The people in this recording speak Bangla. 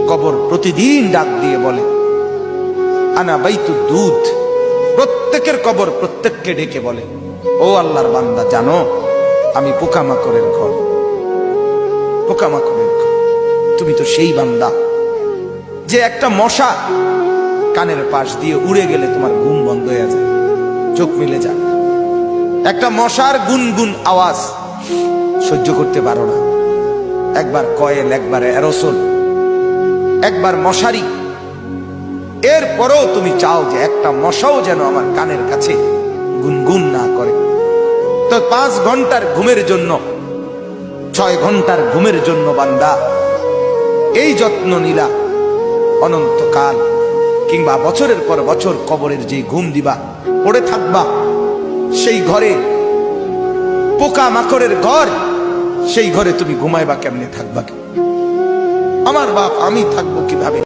কবর প্রতিদিন ডাক দিয়ে বলে আনা বাইতু দুধ। প্রত্যেকের কবর প্রত্যেককে ডেকে বলে, ও আল্লাহর বান্দা, জানো আমি পোকামাকড়ের ঘর, পোকামাকড়ের ঘর। তুমি তো সেই বান্দা যে একটা মশা কানের পাশ দিয়ে উড়ে গেলে তোমার ঘুম বন্ধ হয়ে যায়, চোখ মিলে যায়। একটা মশার গুনগুন আওয়াজ সহ্য করতে পারো না। একবার কয়েল, একবার অ্যারোসল, একবার মশারি, এরপরেও তুমি চাও যে একটা মশাও যেন আমার কানের কাছে গুনগুন না করে। তো 5 ঘন্টার ঘুমের জন্য, 6 ঘন্টার ঘুমের জন্য বান্দা এই যত্ন নিলা, অনন্তকাল কিংবা বছরের পর বছর কবরের যে ঘুম দিবা, পড়ে থাকবা সেই ঘরে, পোকা মাকড়ের ঘর, সেই ঘরে তুমি ঘুমাইবা কেমনে, থাকবা? আমার বাপ, আমি থাকবো কিভাবে?